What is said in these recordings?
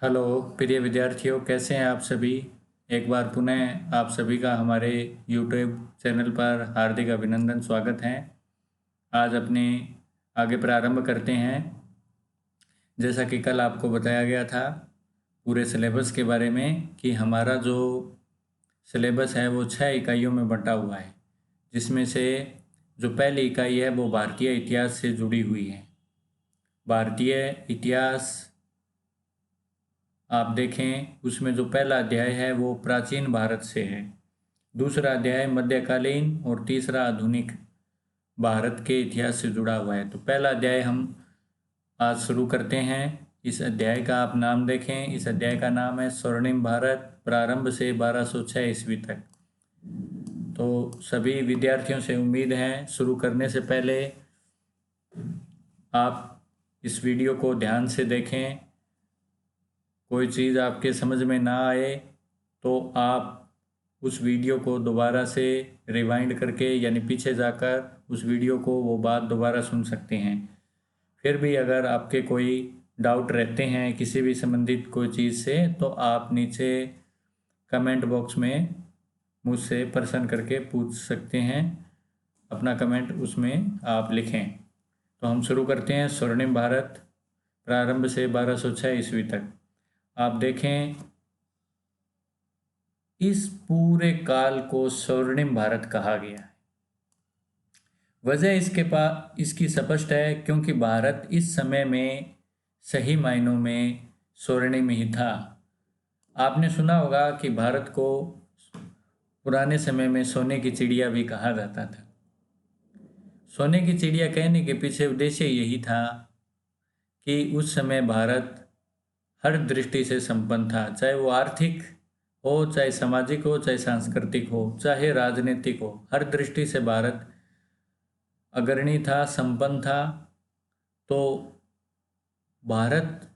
Hello प्रिय विद्यार्थियों, कैसे हैं आप सभी। एक बार पुनः आप सभी का हमारे यूट्यूब चैनल पर हार्दिक अभिनंदन, स्वागत है। आज अपने आगे प्रारंभ करते हैं। जैसा कि कल आपको बताया गया था पूरे सिलेबस के बारे में कि हमारा जो सिलेबस है वो 6 इकाइयों में बंटा हुआ है, जिसमें से जो पहली इकाई है वो भारतीय इतिहास से जुड़ी हुई है। भारतीय इतिहास आप देखें, उसमें जो पहला अध्याय है वो प्राचीन भारत से है, दूसरा अध्याय मध्यकालीन और तीसरा आधुनिक भारत के इतिहास से जुड़ा हुआ है। तो पहला अध्याय हम आज शुरू करते हैं। इस अध्याय का आप नाम देखें। इस अध्याय का नाम है स्वर्णिम भारत, प्रारंभ से 1206 ईस्वी तक। तो सभी विद्यार्थियों से उम्मीद है शुरू करने से पहले आप इस वीडियो को ध्यान से देखें। कोई चीज़ आपके समझ में ना आए तो आप उस वीडियो को दोबारा से रिवाइंड करके यानी पीछे जाकर उस वीडियो को वो बात दोबारा सुन सकते हैं। फिर भी अगर आपके कोई डाउट रहते हैं किसी भी संबंधित कोई चीज़ से, तो आप नीचे कमेंट बॉक्स में मुझसे प्रश्न करके पूछ सकते हैं। अपना कमेंट उसमें आप लिखें। तो हम शुरू करते हैं। स्वर्णिम भारत, प्रारंभ से 1206 ईस्वी तक। आप देखें, इस पूरे काल को स्वर्णिम भारत कहा गया है। वजह इसकी स्पष्ट है, क्योंकि भारत इस समय में सही मायनों में स्वर्णिम ही था। आपने सुना होगा कि भारत को पुराने समय में सोने की चिड़िया भी कहा जाता था। सोने की चिड़िया कहने के पीछे उद्देश्य यही था कि उस समय भारत हर दृष्टि से संपन्न था, चाहे वो आर्थिक हो, चाहे सामाजिक हो, चाहे सांस्कृतिक हो, चाहे राजनीतिक हो। हर दृष्टि से भारत अग्रणी था, संपन्न था। तो भारत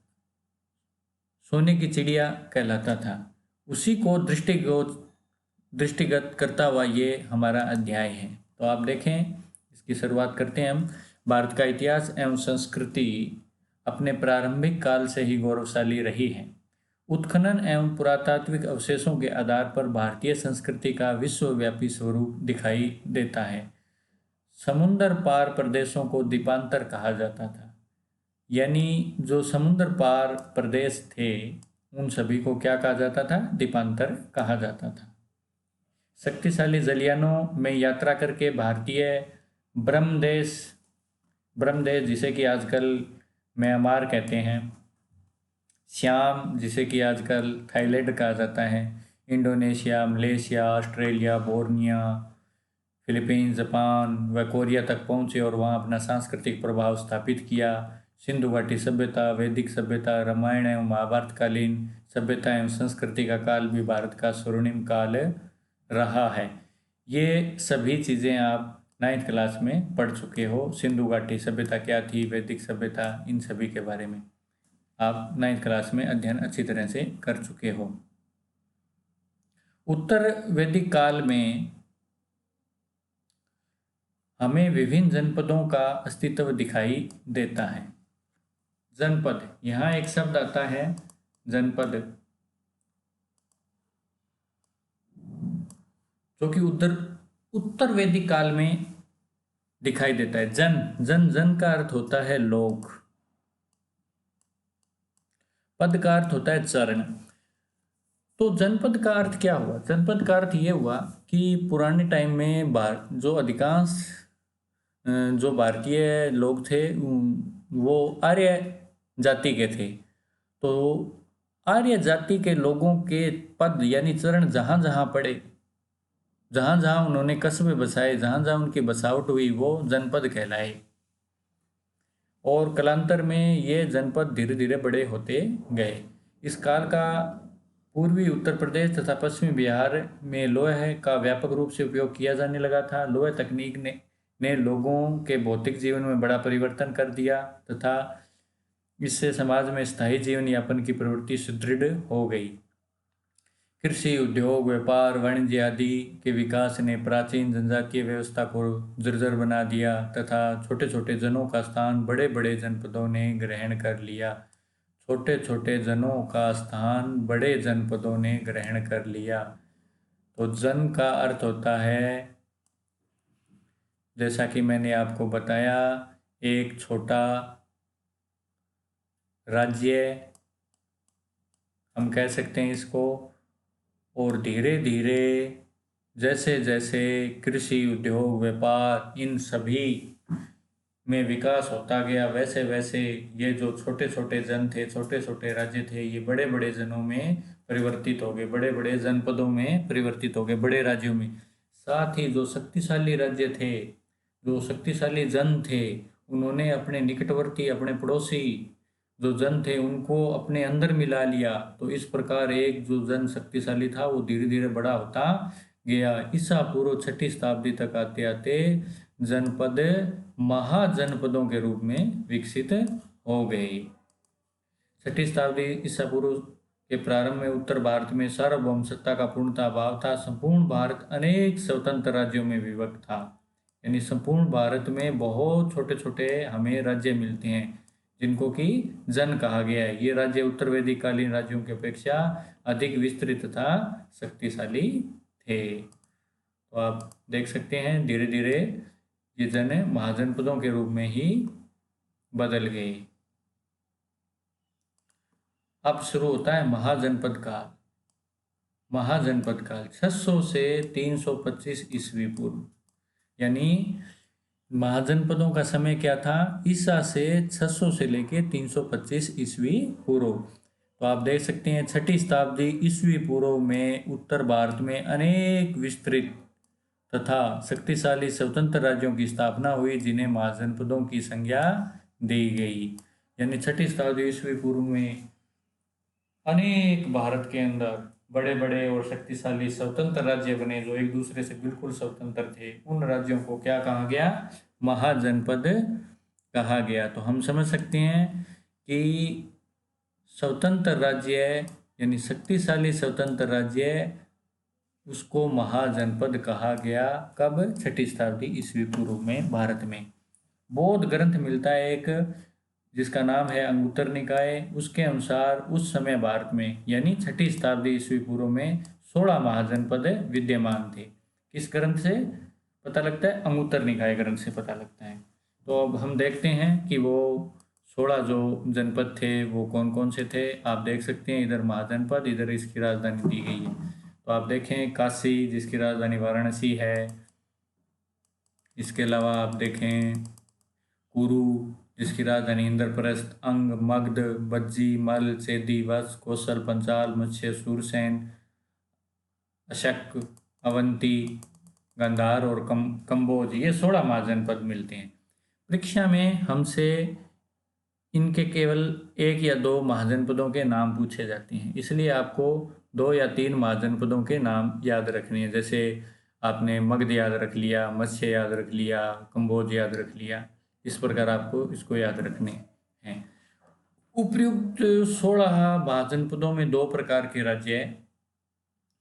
सोने की चिड़िया कहलाता था। उसी को दृष्टिगत करता हुआ ये हमारा अध्याय है। तो आप देखें, इसकी शुरुआत करते हैं हम। भारत का इतिहास एवं संस्कृति अपने प्रारंभिक काल से ही गौरवशाली रही है। उत्खनन एवं पुरातात्विक अवशेषों के आधार पर भारतीय संस्कृति का विश्वव्यापी स्वरूप दिखाई देता है। समुद्र पार प्रदेशों को द्वीपांतर कहा जाता था, यानी जो समुद्र पार प्रदेश थे उन सभी को क्या कहा जाता था? द्वीपांतर कहा जाता था। शक्तिशाली जलियानों में यात्रा करके भारतीय ब्रह्मदेश ब्रह्मदेश जिसे कि आजकल म्यांमार कहते हैं, श्याम जिसे कि आजकल थाईलैंड कहा जाता है, Indonesia, Malaysia, Australia, Borneo, Philippines, Japan व कोरिया तक पहुँचे और वहाँ अपना सांस्कृतिक प्रभाव स्थापित किया। सिंधु घाटी सभ्यता, वैदिक सभ्यता, रामायण एवं महाभारतकालीन सभ्यता एवं संस्कृति का काल भी भारत का स्वर्णिम काल रहा है। ये सभी चीज़ें आप 9th क्लास में पढ़ चुके हो। सिंधु घाटी सभ्यता क्या थी, वैदिक सभ्यता, इन सभी के बारे में आप 9th क्लास में अध्ययन अच्छी तरह से कर चुके हो। उत्तर वैदिक काल में हमें विभिन्न जनपदों का अस्तित्व दिखाई देता है। जनपद, यहाँ एक शब्द आता है जनपद, जो कि उत्तर वैदिक काल में दिखाई देता है। जन का अर्थ होता है लोग, पद का अर्थ होता है चरण। तो जनपद का अर्थ क्या हुआ? जनपद का अर्थ ये हुआ कि पुराने टाइम में जो अधिकांश जो भारतीय लोग थे वो आर्य जाति के थे। तो आर्य जाति के लोगों के पद यानी चरण जहाँ जहाँ पड़े, जहाँ जहाँ उन्होंने कस्बे बसाए, जहाँ जहाँ उनकी बसावट हुई, वो जनपद कहलाए। और कालांतर में ये जनपद धीरे धीरे बड़े होते गए। इस काल का पूर्वी उत्तर प्रदेश तथा पश्चिमी बिहार में लोहे का व्यापक रूप से उपयोग किया जाने लगा था। लोहे तकनीक ने लोगों के भौतिक जीवन में बड़ा परिवर्तन कर दिया तथा इससे समाज में स्थायी जीवन यापन की प्रवृत्ति सुदृढ़ हो गई। कृषि, उद्योग, व्यापार, वाणिज्य आदि के विकास ने प्राचीन जनजातीय व्यवस्था को जर्जर बना दिया तथा छोटे छोटे जनों का स्थान बड़े बड़े जनपदों ने ग्रहण कर लिया। छोटे छोटे जनों का स्थान बड़े जनपदों ने ग्रहण कर लिया। तो जन का अर्थ होता है, जैसा कि मैंने आपको बताया, एक छोटा राज्य हम कह सकते हैं इसको। और धीरे धीरे जैसे जैसे कृषि, उद्योग, व्यापार इन सभी में विकास होता गया, वैसे वैसे ये जो छोटे छोटे जन थे, छोटे छोटे राज्य थे, ये बड़े बड़े जनों में परिवर्तित हो गए, बड़े बड़े जनपदों में परिवर्तित हो गए, बड़े राज्यों में। साथ ही जो शक्तिशाली राज्य थे, जो शक्तिशाली जन थे, उन्होंने अपने निकटवर्ती, अपने पड़ोसी जो जन थे उनको अपने अंदर मिला लिया। तो इस प्रकार एक जो जन शक्तिशाली था वो धीरे धीरे बड़ा होता गया। ईसा पूर्व 6ठी शताब्दी तक आते आते जनपद महाजनपदों के रूप में विकसित हो गए। 6ठी शताब्दी ईसा पूर्व के प्रारंभ में उत्तर भारत में सार्वभौम सत्ता का पूर्णतः अभाव था। संपूर्ण भारत अनेक स्वतंत्र राज्यों में विभक्त था। यानी संपूर्ण भारत में बहुत छोटे छोटे हमें राज्य मिलते हैं जिनको कि जन कहा गया है। ये राज्य उत्तर वैदिक कालीन राज्यों की अपेक्षा अधिक विस्तृत तथा शक्तिशाली थे। तो आप देख सकते हैं धीरे धीरे ये जन महाजनपदों के रूप में ही बदल गए। अब शुरू होता है महाजनपद काल। महाजनपद काल 600 से 325 ईस्वी पूर्व, यानी महाजनपदों का समय क्या था? ईसा से 600 से लेके 325 ईस्वी पूर्व। तो आप देख सकते हैं 6ठी शताब्दी ईस्वी पूर्व में उत्तर भारत में अनेक विस्तृत तथा शक्तिशाली स्वतंत्र राज्यों की स्थापना हुई जिन्हें महाजनपदों की संज्ञा दी गई। यानी 6ठी शताब्दी ईस्वी पूर्व में अनेक भारत के अंदर बड़े बड़े और शक्तिशाली स्वतंत्र राज्य बने जो एक दूसरे से बिल्कुल स्वतंत्र थे। उन राज्यों को क्या कहा गया? महाजनपद कहा गया। तो हम समझ सकते हैं कि स्वतंत्र राज्य यानी शक्तिशाली स्वतंत्र राज्य उसको महाजनपद कहा गया। कब? 6ठी शताब्दी ईस्वी पूर्व में भारत में। बौद्ध ग्रंथ मिलता है एक जिसका नाम है अंगुत्तर निकाय। उसके अनुसार उस समय भारत में यानी 6ठी शताब्दी ईस्वी पूर्व में 16 महाजनपद विद्यमान थे। किस ग्रंथ से पता लगता है? अंगुत्तर निकाय ग्रंथ से पता लगता है। तो अब हम देखते हैं कि वो 16 जो जनपद थे वो कौन कौन से थे। आप देख सकते हैं इधर महाजनपद, इधर इसकी राजधानी दी गई है। तो आप देखें काशी जिसकी राजधानी वाराणसी है। इसके अलावा आप देखें कुरु जिसकी राजधानी इंद्रप्रस्थ, अंग, मगध, बज्जी, मल, चेदी, वत्स, कौशल, पंचाल, मत्स्य, सूरसेन, अशक, अवंती, गंधार और कंबोज, ये 16 महाजनपद मिलते हैं। परीक्षा में हमसे इनके केवल एक या दो महाजनपदों के नाम पूछे जाते हैं, इसलिए आपको 2 या 3 महाजनपदों के नाम याद रखने हैं। जैसे आपने मगध याद रख लिया, मत्स्य याद रख लिया, कंबोज याद रख लिया। इस प्रकार आपको इसको याद रखने हैं। उपयुक्त 16 महाजनपदों में 2 प्रकार के राज्य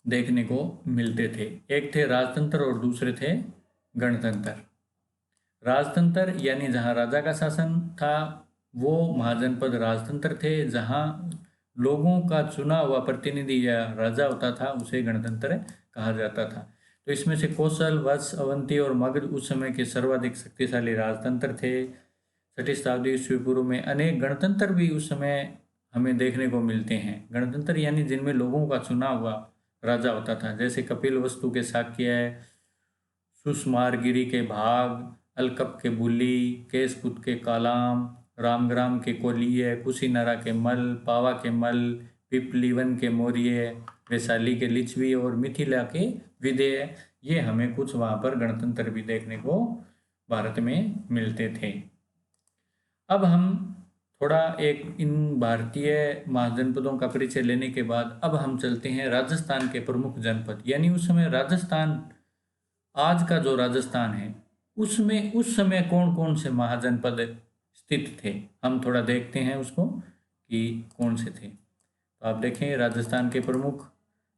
देखने को मिलते थे। एक थे राजतंत्र और दूसरे थे गणतंत्र। राजतंत्र यानी जहाँ राजा का शासन था वो महाजनपद राजतंत्र थे। जहाँ लोगों का चुना हुआ प्रतिनिधि या राजा होता था उसे गणतंत्र कहा जाता था। तो इसमें से कौशल, वत्स, अवंती और मगध उस समय के सर्वाधिक शक्तिशाली राजतंत्र थे। 6ठी शताब्दी ईस्वी पूर्व में अनेक गणतंत्र भी उस समय हमें देखने को मिलते हैं। गणतंत्र यानी जिनमें लोगों का चुना हुआ राजा होता था, जैसे कपिलवस्तु के शाक्य, सुषमारगिरी के भाग, अलकप के बुली, केशपुत के कालाम, रामग्राम के कोलीय, कुशीनरा के मल, पावा के मल, पिपलीवन के मौर्य, वैशाली के लिच्छवी और मिथिला के विदेय, ये हमें कुछ वहाँ पर गणतंत्र भी देखने को भारत में मिलते थे। अब हम थोड़ा एक इन भारतीय महाजनपदों का परिचय लेने के बाद अब हम चलते हैं राजस्थान के प्रमुख जनपद, यानी उस समय राजस्थान, आज का जो राजस्थान है उसमें उस समय कौन कौन से महाजनपद स्थित थे। हम थोड़ा देखते हैं उसको कि कौन से थे। तो आप देखें राजस्थान के प्रमुख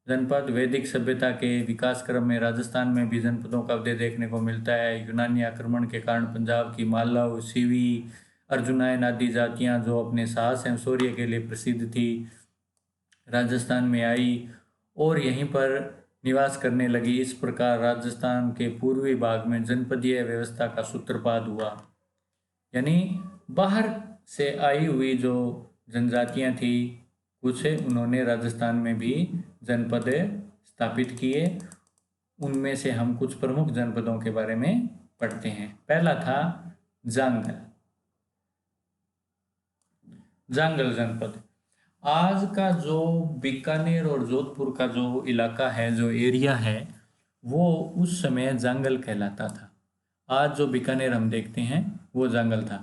जनपद। वैदिक सभ्यता के विकास क्रम में राजस्थान में भी जनपदों का उदय देखने को मिलता है। यूनानी आक्रमण के कारण पंजाब की मालव, सीवी अर्जुनायन आदि जातियां जो अपने साहस एवं शौर्य के लिए प्रसिद्ध थी, राजस्थान में आई और यहीं पर निवास करने लगी। इस प्रकार राजस्थान के पूर्वी भाग में जनपदीय व्यवस्था का सूत्रपात हुआ। यानी बाहर से आई हुई जो जनजातियां थी कुछ, उन्होंने राजस्थान में भी जनपद स्थापित किए। उनमें से हम कुछ प्रमुख जनपदों के बारे में पढ़ते हैं। पहला था जांगल। जांगल जनपद आज का जो बीकानेर और जोधपुर का जो इलाका है, जो एरिया है, वो उस समय जांगल कहलाता था। आज जो बीकानेर हम देखते हैं वो जांगल था।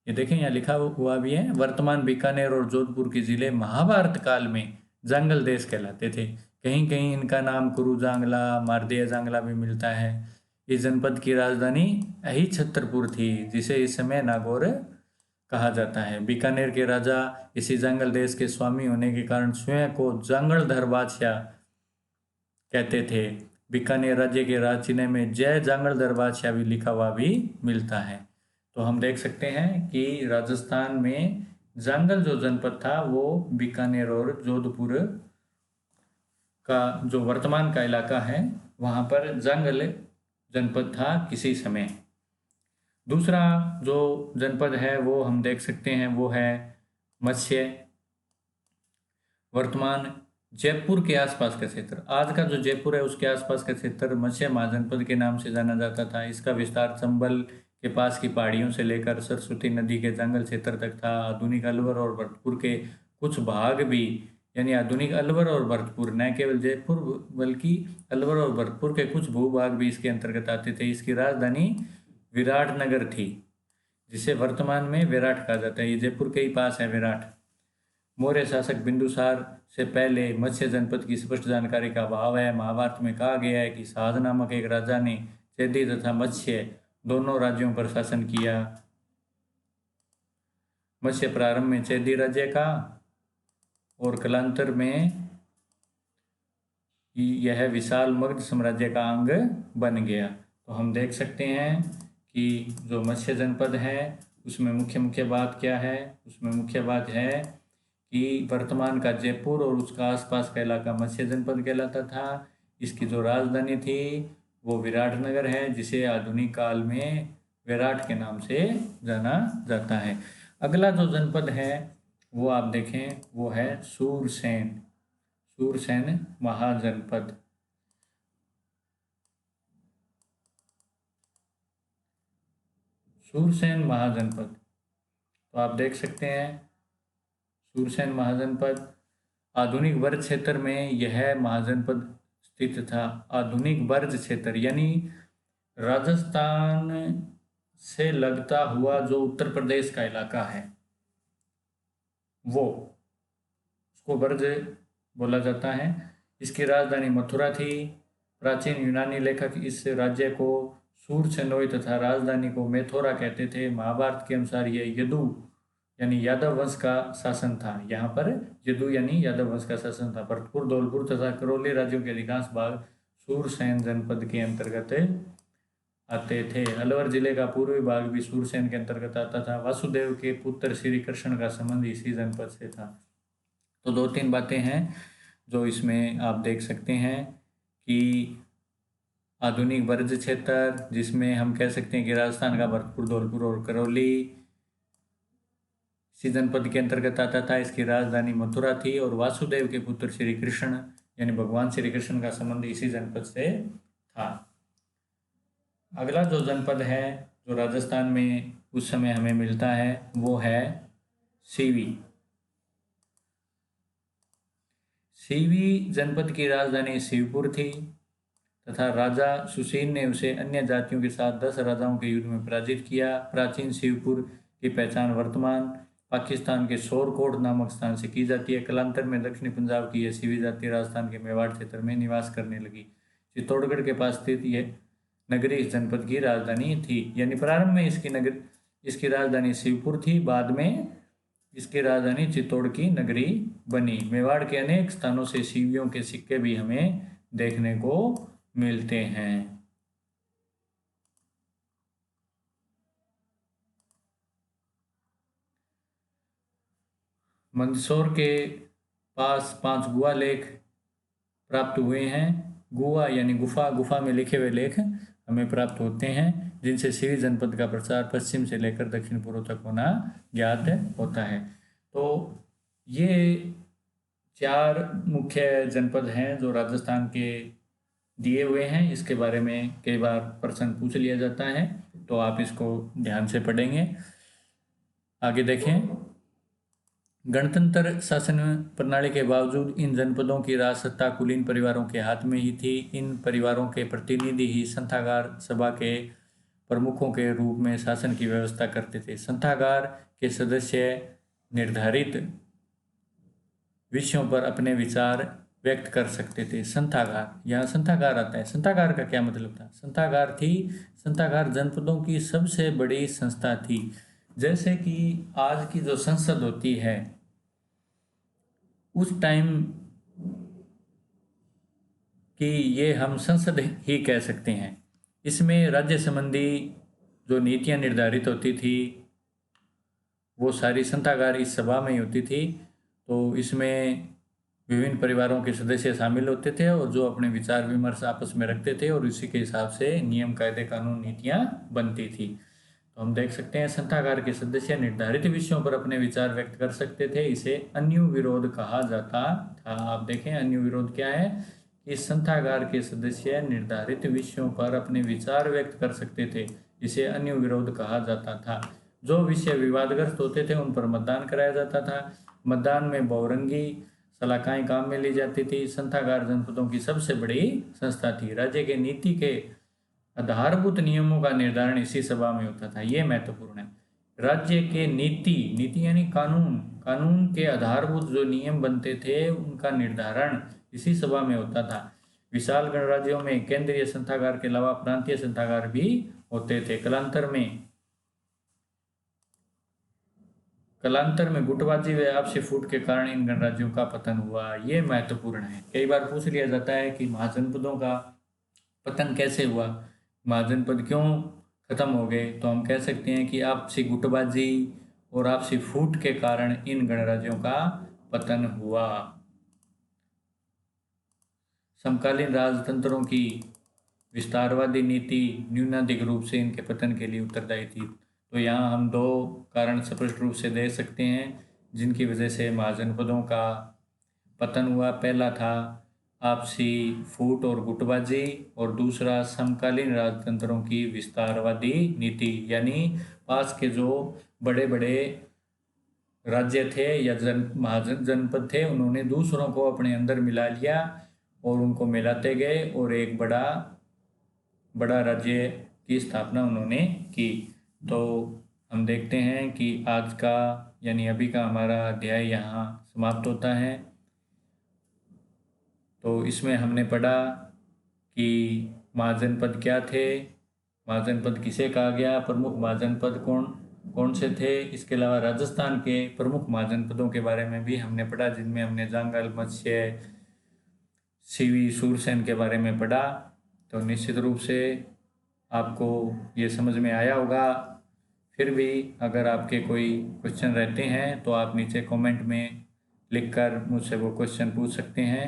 ये देखें, यहाँ लिखा हुआ भी है, वर्तमान बीकानेर और जोधपुर के जिले महाभारत काल में जांगल देश कहलाते थे। कहीं कहीं इनका नाम कुरु जांगला, मारदेय जांगला भी मिलता है। इस जनपद की राजधानी अही छतरपुर थी, जिसे इस समय नागौर कहा जाता है। बीकानेर के राजा इसी जांगल देश के स्वामी होने के कारण स्वयं को जांगलधर बादशाह कहते थे। बीकानेर राज्य के राजचिन्ह में जय जांगलधर बादशाह भी लिखा हुआ भी मिलता है। तो हम देख सकते हैं कि राजस्थान में जांगल जो जनपद था वो बीकानेर और जोधपुर का जो वर्तमान का इलाका है वहाँ पर जांगल जनपद था किसी समय। दूसरा जो जनपद है वो हम देख सकते हैं वो है मत्स्य। वर्तमान जयपुर के आसपास का क्षेत्र, आज का जो जयपुर है उसके आसपास का क्षेत्र मत्स्य महाजनपद के नाम से जाना जाता था। इसका विस्तार चंबल के पास की पहाड़ियों से लेकर सरस्वती नदी के जंगल क्षेत्र तक था। आधुनिक अलवर और भरतपुर के कुछ भाग भी, यानी आधुनिक अलवर और भरतपुर, न केवल जयपुर बल्कि अलवर और भरतपुर के कुछ भूभाग भी इसके अंतर्गत आते थे। इसकी राजधानी विराटनगर थी, जिसे वर्तमान में विराट कहा जाता है। ये जयपुर के ही पास है विराट। मौर्य शासक बिंदुसार से पहले मत्स्य जनपद की स्पष्ट जानकारी का अभाव है। महाभारत में कहा गया है कि साध नामक एक राजा ने चैदी तथा मत्स्य दोनों राज्यों पर शासन किया। मत्स्य प्रारंभ में चैदी राज्य का और कालांतर में यह विशाल मगध साम्राज्य का अंग बन गया। तो हम देख सकते हैं कि जो मत्स्य जनपद है उसमें मुख्य बात क्या है। उसमें मुख्य बात है कि वर्तमान का जयपुर और उसका आसपास का इलाका मत्स्य जनपद कहलाता था। इसकी जो राजधानी थी वो विराटनगर है, जिसे आधुनिक काल में विराट के नाम से जाना जाता है। अगला जो जनपद है वो आप देखें वो है सूरसेन। सूरसेन महाजनपद। सूरसेन महाजनपद, तो आप देख सकते हैं सूरसेन महाजनपद आधुनिक वर्ज क्षेत्र में यह महाजनपद स्थित था। आधुनिक वर्ज क्षेत्र यानी राजस्थान से लगता हुआ जो उत्तर प्रदेश का इलाका है वो उसको वर्ज बोला जाता है। इसकी राजधानी मथुरा थी। प्राचीन यूनानी लेखक इस राज्य को सूरसेनोई तथा राजधानी को मेथोरा कहते थे। महाभारत के अनुसार यह यदु यानी यादव वंश का शासन था। यहाँ पर यदु यानी यादव वंश का शासन था। भरतपुर, धौलपुर तथा करौली राज्यों के अधिकांश भाग सूरसेन जनपद के अंतर्गत आते थे। अलवर जिले का पूर्वी भाग भी सूरसेन के अंतर्गत आता था। वासुदेव के पुत्र श्री कृष्ण का संबंध इसी जनपद से था। तो दो तीन बातें हैं जो इसमें आप देख सकते हैं कि आधुनिक वर्ज क्षेत्र, जिसमें हम कह सकते हैं कि राजस्थान का भरतपुर, धौलपुर और करौली इसी जनपद के अंतर्गत आता था। इसकी राजधानी मथुरा थी और वासुदेव के पुत्र श्री कृष्ण यानी भगवान श्री कृष्ण का संबंध इसी जनपद से था। अगला जो जनपद है जो राजस्थान में उस समय हमें मिलता है वो है सीवी। सीवी जनपद की राजधानी शिवपुर थी तथा राजा सुशील ने उसे अन्य जातियों के साथ 10 राजाओं के युद्ध में पराजित किया। प्राचीन शिवपुर की पहचान वर्तमान पाकिस्तान के शोरकोट नामक स्थान से की जाती है। कालांतर में दक्षिणी पंजाब की यह सीवी जाति राजस्थान के मेवाड़ क्षेत्र में निवास करने लगी। चित्तौड़गढ़ के पास स्थित यह नगरी इस जनपद की राजधानी थी। यानी प्रारंभ में इसकी राजधानी शिवपुर थी, बाद में इसकी राजधानी चित्तौड़ की नगरी बनी। मेवाड़ के अनेक स्थानों से शिवियों के सिक्के भी हमें देखने को मिलते हैं। मंदसौर के पास 5 गुहा लेख प्राप्त हुए हैं। गुहा यानी गुफा, गुफा में लिखे हुए लेख हमें प्राप्त होते हैं, जिनसे सीरी जनपद का प्रचार पश्चिम से लेकर दक्षिण पूर्व तक होना ज्ञात होता है। तो ये 4 मुख्य जनपद हैं जो राजस्थान के दिए हुए हैं। इसके बारे में कई बार प्रश्न पूछ लिया जाता है, तो आप इसको ध्यान से पढ़ेंगे। आगे देखें। गणतंत्र शासन प्रणाली के बावजूद इन जनपदों की राजसत्ता कुलीन परिवारों के हाथ में ही थी। इन परिवारों के प्रतिनिधि ही संथागार सभा के प्रमुखों के रूप में शासन की व्यवस्था करते थे। संथागार के सदस्य निर्धारित विषयों पर अपने विचार व्यक्त कर सकते थे। संथागार, यहाँ संथागार आता है। संथागार का क्या मतलब था? संथागार जनपदों की सबसे बड़ी संस्था थी। जैसे कि आज की जो संसद होती है, उस टाइम कि ये हम संसद ही कह सकते हैं। इसमें राज्य संबंधी जो नीतियां निर्धारित होती थी वो सारी संथागार इस सभा में ही होती थी। तो इसमें विभिन्न परिवारों के सदस्य शामिल होते थे और जो अपने विचार विमर्श आपस में रखते थे और इसी के हिसाब से नियम, कायदे, कानून, नीतियां बनती थी। तो हम देख सकते हैं संथागार के सदस्य निर्धारित विषयों पर अपने विचार व्यक्त कर सकते थे। इसे अन्युविरोध कहा जाता था। आप देखें अन्युविरोध क्या है कि संथागार के सदस्य निर्धारित विषयों पर अपने विचार व्यक्त कर सकते थे। इसे अन्युविरोध कहा जाता था। जो विषय विवादग्रस्त होते थे उन पर मतदान कराया जाता था। मतदान में बहुरंगी सलाखाएं काम में ली जाती थी। संथागार जनपदों की सबसे बड़ी संस्था थी। राज्य के नीति के आधारभूत नियमों का निर्धारण इसी सभा में होता था। ये महत्वपूर्ण है। राज्य के नीति यानी कानून के आधारभूत जो नियम बनते थे उनका निर्धारण इसी सभा में होता था। विशाल गणराज्यों में केंद्रीय संथागार के अलावा प्रांतीय संथागार भी होते थे। कालांतर में गुटबाजी व आपसी फूट के कारण इन गणराज्यों का पतन हुआ। ये महत्वपूर्ण है। कई बार पूछ लिया जाता है कि महाजनपदों का पतन कैसे हुआ, महाजनपद क्यों खत्म हो गए। तो हम कह सकते हैं कि आपसी गुटबाजी और आपसी फूट के कारण इन गणराज्यों का पतन हुआ। समकालीन राजतंत्रों की विस्तारवादी नीति न्यूनाधिक रूप से इनके पतन के लिए उत्तरदायी थी। तो यहाँ हम 2 कारण स्पष्ट रूप से दे सकते हैं जिनकी वजह से महाजनपदों का पतन हुआ। पहला था आपसी फूट और गुटबाजी और दूसरा समकालीन राजतंत्रों की विस्तारवादी नीति, यानी पास के जो बड़े बड़े राज्य थे या जनपद थे उन्होंने दूसरों को अपने अंदर मिला लिया और उनको मिलाते गए और एक बड़ा राज्य की स्थापना उन्होंने की। तो हम देखते हैं कि आज का यानी अभी का हमारा अध्याय यहाँ समाप्त होता है। तो इसमें हमने पढ़ा कि महाजनपद क्या थे, महाजनपद किसे कहा गया, प्रमुख महाजनपद कौन से थे। इसके अलावा राजस्थान के प्रमुख महाजनपदों के बारे में भी हमने पढ़ा, जिनमें हमने जांगल, मत्स्य, सीवी, सूरसेन के बारे में पढ़ा। तो निश्चित रूप से आपको ये समझ में आया होगा। फिर भी अगर आपके कोई क्वेश्चन रहते हैं तो आप नीचे कमेंट में लिखकर मुझसे वो क्वेश्चन पूछ सकते हैं।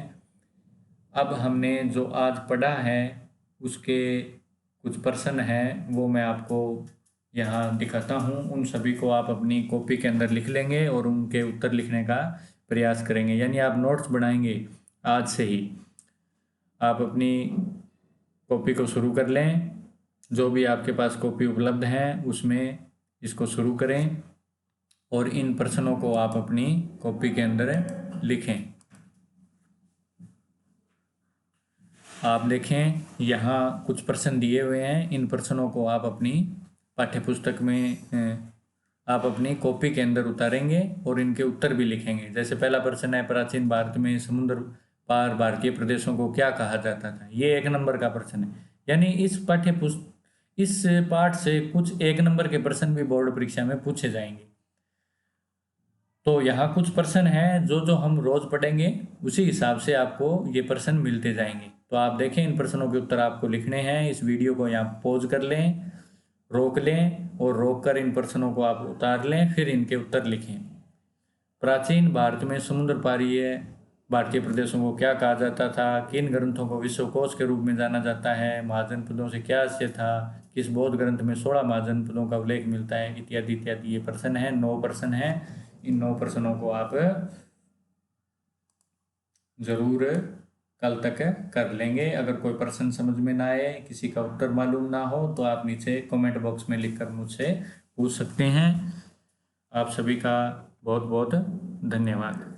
अब हमने जो आज पढ़ा है उसके कुछ प्रश्न हैं वो मैं आपको यहाँ दिखाता हूँ। उन सभी को आप अपनी कॉपी के अंदर लिख लेंगे और उनके उत्तर लिखने का प्रयास करेंगे, यानी आप नोट्स बनाएंगे आज से ही। आप अपनी कॉपी को शुरू कर लें, जो भी आपके पास कॉपी उपलब्ध है उसमें इसको शुरू करें और इन प्रश्नों को आप अपनी कॉपी के अंदर लिखें। आप देखें यहाँ कुछ प्रश्न दिए हुए हैं। इन प्रश्नों को आप अपनी पाठ्यपुस्तक में आप अपनी कॉपी के अंदर उतारेंगे और इनके उत्तर भी लिखेंगे। जैसे पहला प्रश्न है, प्राचीन भारत में समुद्र पार भारतीय प्रदेशों को क्या कहा जाता था। ये 1 नंबर का प्रश्न है। यानी इस पाठ से कुछ 1 नंबर के प्रश्न भी बोर्ड परीक्षा में पूछे जाएंगे। तो यहाँ कुछ प्रश्न हैं जो हम रोज पढ़ेंगे, उसी हिसाब से आपको ये प्रश्न मिलते जाएंगे। तो आप देखें इन प्रश्नों के उत्तर आपको लिखने हैं। इस वीडियो को यहाँ पॉज कर लें, रोक लें और रोक कर इन प्रश्नों को आप उतार लें, फिर इनके उत्तर लिखें। प्राचीन भारत में समुद्र पारीय भारतीय प्रदेशों को क्या कहा जाता था? किन ग्रंथों को विश्वकोश के रूप में जाना जाता है? महाजनपदों से क्या आशय था? किस बौद्ध ग्रंथ में 16 महाजनपदों का उल्लेख मिलता है? इत्यादि इत्यादि। ये प्रश्न है, 9 प्रश्न है। इन 9 प्रश्नों को आप जरूर कल तक कर लेंगे। अगर कोई प्रश्न समझ में ना आए, किसी का उत्तर मालूम ना हो, तो आप नीचे कमेंट बॉक्स में लिखकर मुझसे पूछ सकते हैं। आप सभी का बहुत बहुत धन्यवाद।